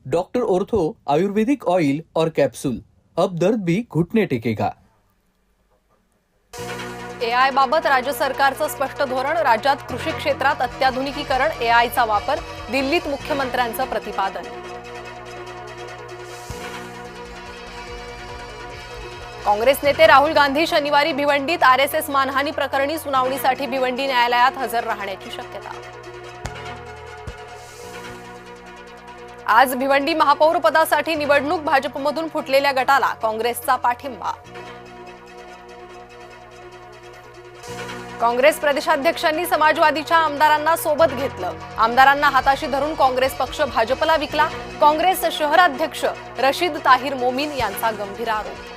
Doctor ortho आयुर्वेदिक oil और capsule, अब दर्द भी घुटने टेकेगा। एआय बाबत राज्य सरकारचं स्पष्ट धोरण, राज्यात कृषी क्षेत्रात अत्याधुनिकीकरण, एआयचा वापर, दिल्लीत मुख्यमंत्र्यांचं प्रतिपादन। काँग्रेस नेते राहुल गांधी शनिवारी भिवंडीत आरएसएस मानहानी प्रकरणी सुनावणीसाठी भिवंडी न्यायालयात हजर राहण्याची शक्यता। आज भिवंडी महापौर पदासाठी निवडणूक, भाजपमधून फुटलेल्या गटाला काँग्रेसचा पाठिंबा। काँग्रेस प्रदेशाध्यक्षांनी समाजवादीच्या आमदारांना सोबत घेतलं, आमदारांना हाताशी धरून काँग्रेस पक्ष भाजपला विकला, काँग्रेस शहराध्यक्ष रशीद ताहिर मोमीन यांचा गंभीर आरोप।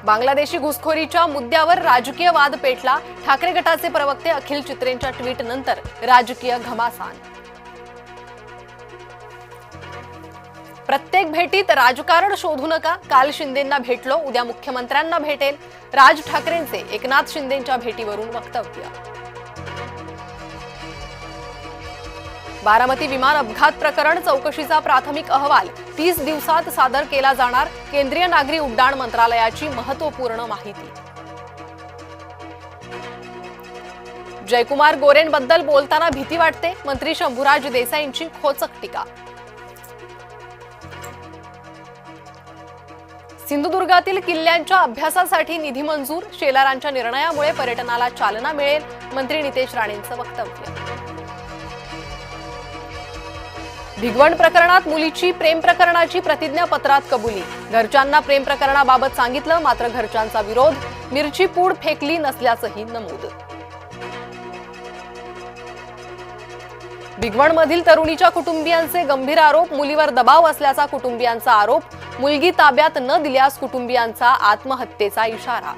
बांगलादेशी घुसखोरीच्या मुद्द्यावर राजकीय वाद पेटला, ठाकरे गटाचे प्रवक्ते अखिल चित्रेंच्या ट्विट नंतर राजकीय घमासान। प्रत्येक भेटीत राजकारण शोधू नका, काल शिंदेंना भेटलो, उद्या मुख्यमंत्र्यांना भेटेल, राज ठाकरेंचे एकनाथ शिंदेंच्या भेटीवरून वक्तव्य। बारामती विमान अपघात प्रकरण चौकशीचा प्राथमिक अहवाल 30 दिवसात सादर केला जाणार, केंद्रीय नागरी उड्डाण मंत्रालयाची महत्त्वपूर्ण माहिती। जयकुमार गोरेंबद्दल बोलताना भीती वाटते, मंत्री शंभूराज देसाईंची खोचक टीका। सिंधुदुर्गातील किल्ल्यांच्या अभ्यासासाठी निधी मंजूर, शेलारांच्या निर्णयामुळे पर्यटनाला चालना मिळेल, मंत्री नितेश राणेंचं वक्तव्य। भिगवण प्रकरणात मुलीची प्रेम प्रकरणाची प्रतिज्ञापत्रात कबुली, घरच्यांना प्रेम प्रकरणाबाबत सांगितलं, मात्र घरच्यांचा विरोध, मिरची पूड फेकली नसल्याचंही नमूद। भिगवणमधील तरुणीच्या कुटुंबियांचे गंभीर आरोप, मुलीवर दबाव असल्याचा कुटुंबियांचा आरोप, मुलगी ताब्यात न दिल्यास कुटुंबियांचा आत्महत्येचा इशारा।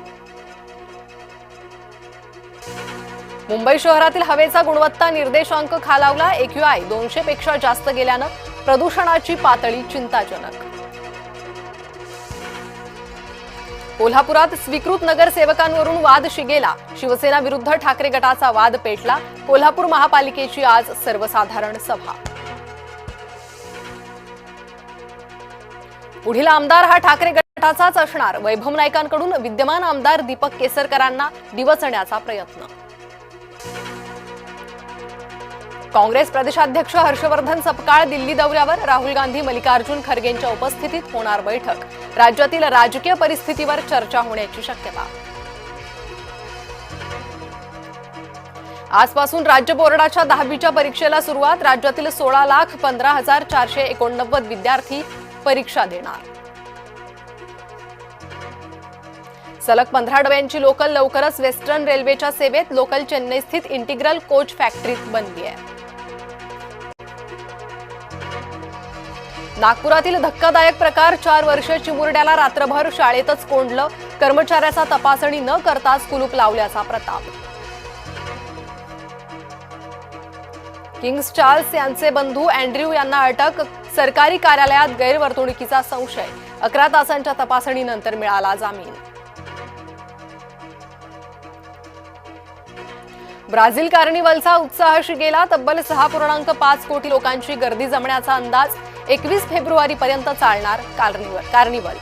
मुंबई शहरातील हवेचा गुणवत्ता निर्देशांक खालावला, AQI 200 पेक्षा जास्त गेल्यानं प्रदूषणाची पातळी चिंताजनक। कोल्हापुरात स्वीकृत नगरसेवकांवरून वाद शिगेला, शिवसेना विरुद्ध ठाकरे गटाचा वाद पेटला, कोल्हापूर महापालिकेची आज सर्वसाधारण सभा। पुढील आमदार हा ठाकरे गटाचाच असणार, वैभव नाईकांकडून विद्यमान आमदार दीपक केसरकरांना डिवचण्याचा प्रयत्न। काँग्रेस प्रदेशाध्यक्ष हर्षवर्धन सपकाळ दिल्ली दौऱ्यावर, राहुल गांधी मल्लिकार्जुन खरगेंच्या उपस्थितीत होणार बैठक, राज्यातील राजकीय परिस्थितीवर चर्चा होण्याची शक्यता। आजपासून राज्य बोर्डाच्या 10वीच्या परीक्षेला सुरुवात, राज्यातील 16,15,489 विद्यार्थी परीक्षा देणार। सलग 15 डब्यांची लोकल लवकरच वेस्टर्न रेल्वेच्या सेवेत, लोकल चेन्नई स्थित इंटिग्रल कोच फॅक्टरीत बनली आहे। नागपुरातील धक्कादायक प्रकार, 4 वर्षीय चिमुरड्याला रात्रभर शाळेतच कोंडलं, कर्मचाऱ्याचा तपासणी न करताच कुलूप लावल्याचा प्रताप। किंग्स चार्ल्स यांचे बंधू अँड्र्यू यांना अटक, सरकारी कार्यालयात गैरवर्तणुकीचा संशय, 11 तासांच्या तपासणीनंतर मिळाला जामीन। ब्राझील कार्निवलचा उत्साह शिगेला, तब्बल 6.5 कोटी लोकांची गर्दी जमण्याचा अंदाज, 21 फेब्रुवारीपर्यंत चालणार कार्निवल।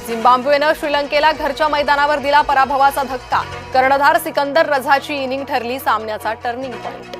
झिम्बाब्वेनं श्रीलंकेला घरच्या मैदानावर दिला पराभवाचा धक्का, कर्णधार सिकंदर रझाची इनिंग ठरली सामन्याचा टर्निंग पॉइंट।